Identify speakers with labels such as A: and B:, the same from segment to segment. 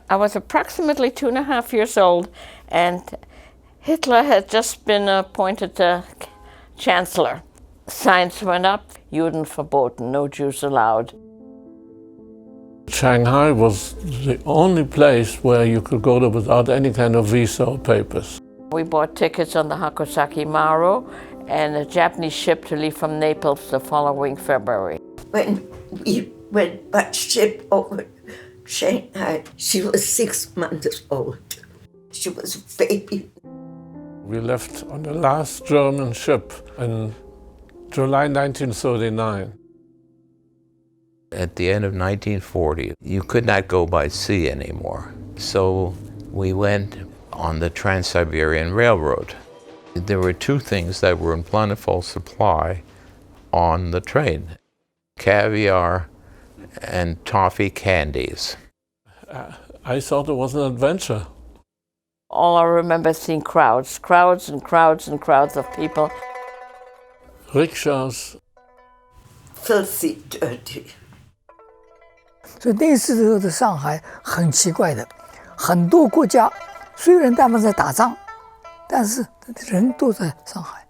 A: I was approximately 2.5 years old, and Hitler had just been appointed chancellor. Signs went up, Juden verboten, no Jews allowed.
B: Shanghai was the only place where you could go to without any kind of visa or papers.
A: We bought tickets on the Hakosaki Maru and a Japanese ship to leave from Naples the following February.
C: When we went by ship over Shanghai, she was 6 months old. She was a baby.
B: We left on the last German ship in July 1939.
D: At the end of 1940, you could not go by sea anymore. So we went on the Trans-Siberian Railroad. There were two things that were in plentiful supply on the train: caviar and toffee candies.
B: I thought it was an adventure.
A: All I remember seeing crowds and crowds and crowds of people.
B: Rickshaws.
C: Filthy, dirty.
E: 所以那时候的上海很奇怪的，很多国家虽然他们在打仗，但是人都在上海。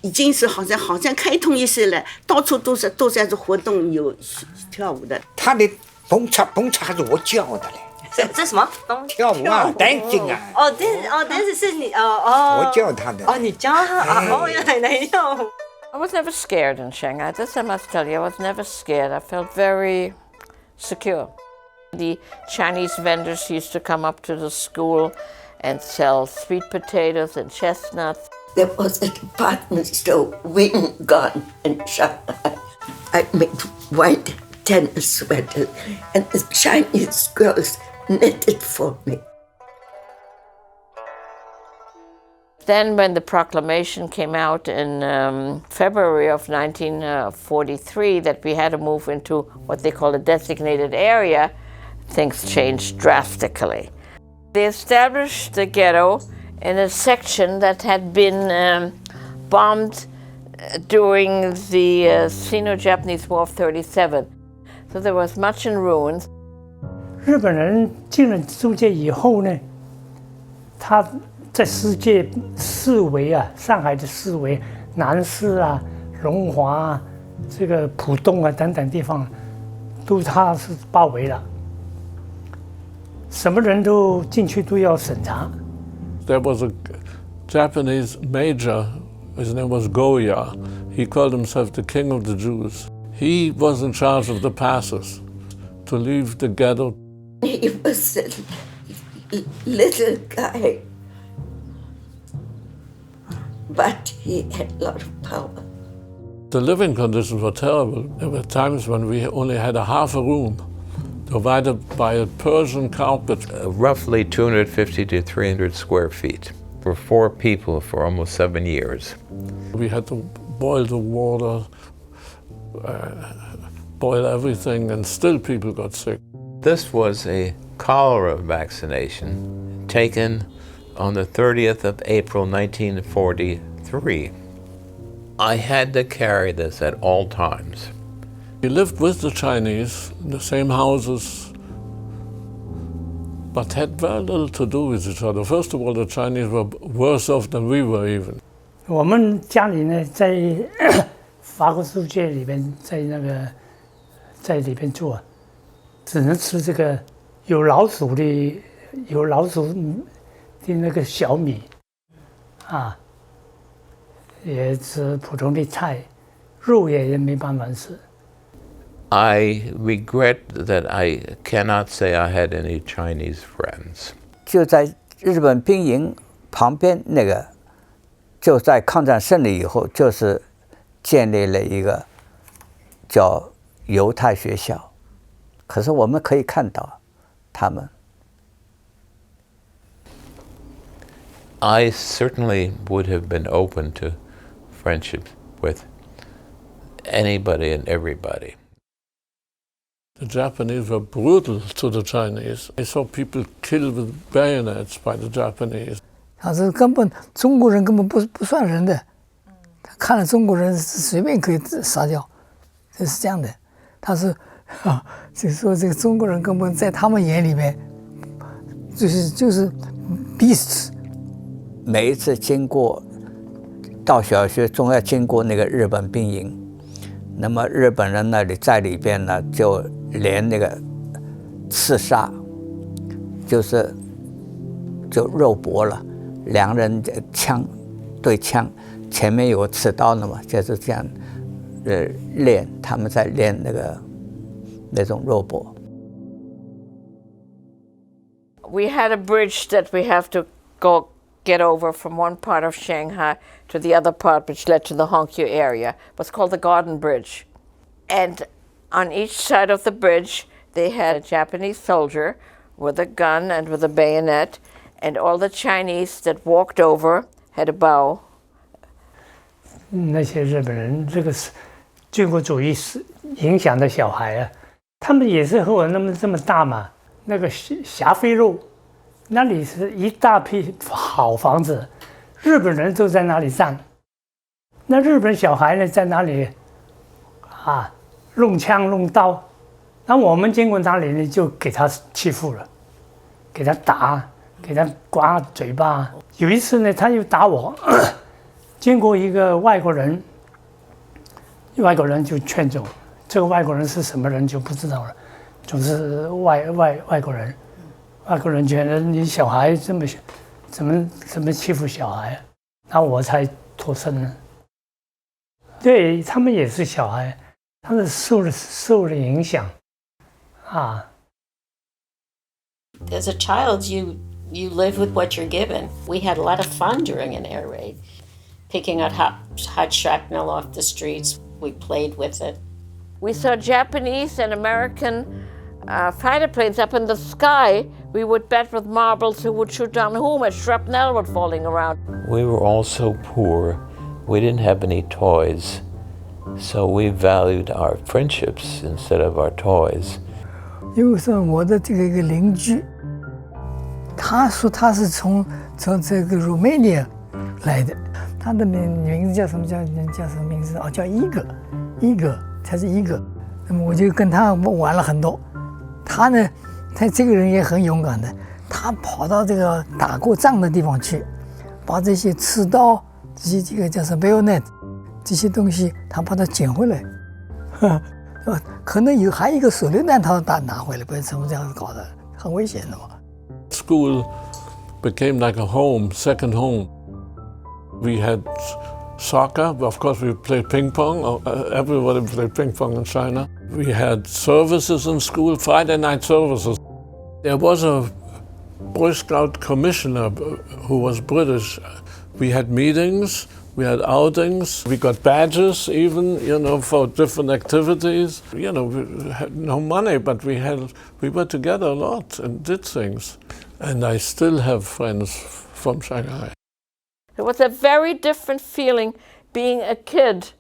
F: 已经是好像开通一些了，到处都在这活动有跳舞的。
G: 他的蹦跶还是我教的嘞。
H: 这什么？
G: 跳舞啊，dancing 啊。
H: 但是你我
G: 教他的。
H: 哦，你教他啊？原来没有。
A: I was never scared in Shanghai. This I must tell you, I was never scared. I felt very secure. The Chinese vendors used to come up to the school and sell sweet potatoes and chestnuts.
C: There was a department store, Wing Gun in Shanghai. I made white tennis sweaters, and the Chinese girls knitted for me.
A: Then when the proclamation came out in February of 1943 that we had to move into what they call a designated area, things changed drastically. They established the ghetto in a section that had been bombed during the Sino-Japanese War of 37. So there was much in ruins.
I: 日本人进了租界以后呢，他在世界四围啊，上海的四围，南市啊、龙华啊、这个浦东啊等等地方，都他是包围了，什么人都进去都要审查。
B: There was a Japanese major, his name was Goya. He called himself the King of the Jews. He was in charge of the passes to leave the ghetto.
C: He was a little guy, but he had a lot of power.
B: The living conditions were terrible. There were times when we only had a half a room, divided by a Persian carpet.
D: Roughly 250 to 300 square feet for 4 people for almost 7 years.
B: We had to boil the water, boil everything, and still people got sick.
D: This was a cholera vaccination taken on the 30th of April 1943. I had to carry this at all times.
B: We lived with the Chinese in the same houses, but had very little to do with each other. First of all, the Chinese were worse off than we were even.
I: 我们家里呢，在法国租界里边，在里边住啊，只能吃这个有老鼠的那个小米，啊，也吃普通的菜，肉也没办法吃。
D: I regret that I cannot say I had any Chinese friends.
E: 就在日本兵营旁边那个，就在抗战胜利以后，就是建立了一个叫犹太学校。可是我们可以看到，他们。
D: I certainly would have been open to friendship with anybody and everybody.
B: The Japanese were brutal to the Chinese. I saw people killed with bayonets by the Japanese.
E: 他是根本中国人根本不算人的，他看了中国人随便可以杀掉，就是这样的。他是就是说这个中国人根本在他们眼里面就是 beasts。每一次经过到小学，总要经过那个日本兵营，那么日本人那里在里边呢，就连那个刺杀，就肉搏了，两人枪对枪，前面有个刺刀的嘛，就是这样，练他们在练那种肉搏。
A: We had a bridge that we have to get over from one part of Shanghai to the other part, which led to the Hongqiu area. It was called the Garden Bridge. And on each side of the bridge, they had a Japanese soldier with a gun and with a bayonet, and all the Chinese that walked over had a bow.
I: 那些日本人，这个是军国主义是影响的小孩啊，他们也是和我这么大嘛。那个霞飞路，那里是一大批好房子，日本人都在那里站。那日本小孩呢，在那里弄枪弄刀，那我们经过那里呢，就给他欺负了，给他打，给他刮嘴巴。有一次呢，他又打我，经过一个外国人就劝走。这个外国人是什么人就不知道了，总是外国人。外国人觉得你小孩怎么欺负小孩，然后我才脱身了。对他们也是小孩，他们受了影响啊。
J: As a child, you live with what you're given. We had a lot of fun during an air raid, picking out hot shrapnel off the streets. We played with it.
A: We saw Japanese and American fighter planes up in the sky. We would bet with marbles who would shoot down whom as shrapnel was falling around.
D: We were all so poor. We didn't have any toys. So we valued our friendships instead of our toys.
K: 因为说我的这个一个邻居，他说他是从这个 Romania 来的，他的名字叫什么叫什么名字？哦，叫伊格，他是伊格。那么我就跟他玩了很多。他呢，他这个人也很勇敢的，他跑到这个打过仗的地方去，把这些刺刀、这个叫什么 bayonet 这些东西，他把它捡回来。可能还有一个手榴弹，他拿回来，不知道怎么这样搞的，很危险的嘛。
B: School became like a home, second home. We had soccer, of course we played ping pong, everybody played ping pong in China. We had services in school, Friday night services. There was a Boy Scout commissioner who was British. We had meetings, we had outings, we got badges even, for different activities. We had no money, but we were together a lot and did things. And I still have friends from Shanghai.
A: It was a very different feeling being a kid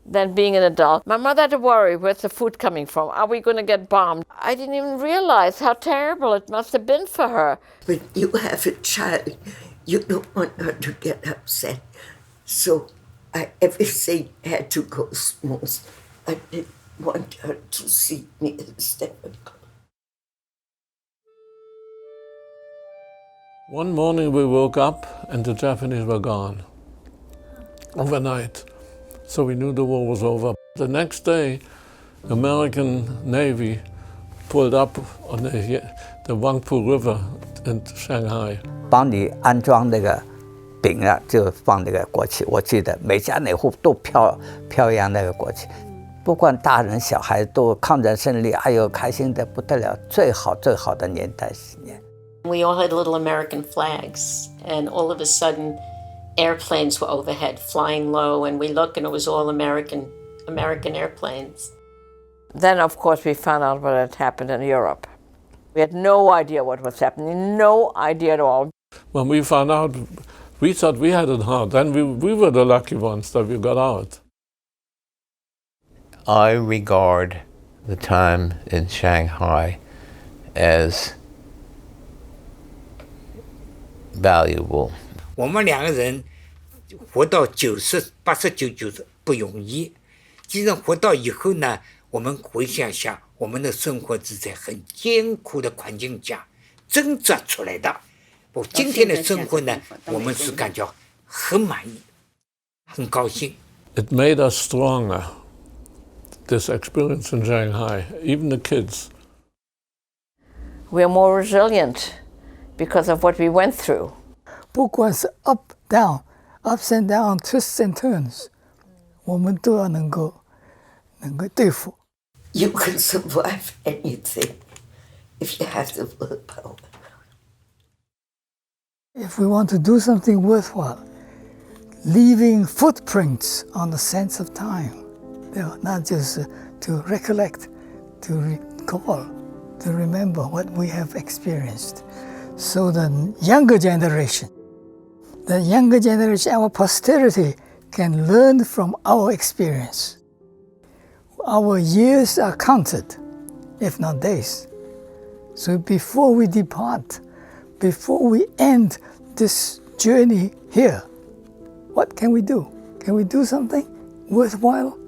A: than being an adult. My mother had to worry, where's the food coming from? Are we going to get bombed? I didn't even realize how terrible it must have been for her.
C: When you have a child, you don't want her to get upset. So everything had to go smooth. I didn't want her to see me as difficult.
B: One morning we woke up and the Japanese were gone overnight. So we knew the war was over. The next day, American Navy pulled up on the Wangpu River in Shanghai.
E: 帮你安装那个饼啊，就放那个国旗。我记得每家每户都飘扬那个国旗，不管大人小孩都抗战胜利，哎呦开心的不得了，最好的年代是年。
J: We all had little American flags, and all of a sudden, airplanes were overhead, flying low, and we look, and it was all American airplanes.
A: Then, of course, we found out what had happened in Europe. We had no idea what was happening, no idea at all.
B: When we found out, we thought we had it hard. Then we were the lucky ones that we got out.
D: I regard the time in Shanghai as valuable.
G: 我们两个人活到89、90不容易。既然活到以后呢，我们回想下，我们的生活是在很艰苦的环境下，挣扎出来的。今天的生活呢，我们是感觉很满意，很高兴。
B: It made us stronger, this experience in Shanghai, even the kids.
A: We're more resilient because of what we went through.
K: 不管是 up down, ups and down, twists and turns, 我们都要能够对付。
C: You can survive anything if you have the willpower.
K: If we want to do something worthwhile, leaving footprints on the sense of time, 对吧？那就是 to recollect, to recall, to remember what we have experienced. So the younger generation, our posterity, can learn from our experience. Our years are counted, if not days. So before we depart, before we end this journey here, what can we do? Can we do something worthwhile?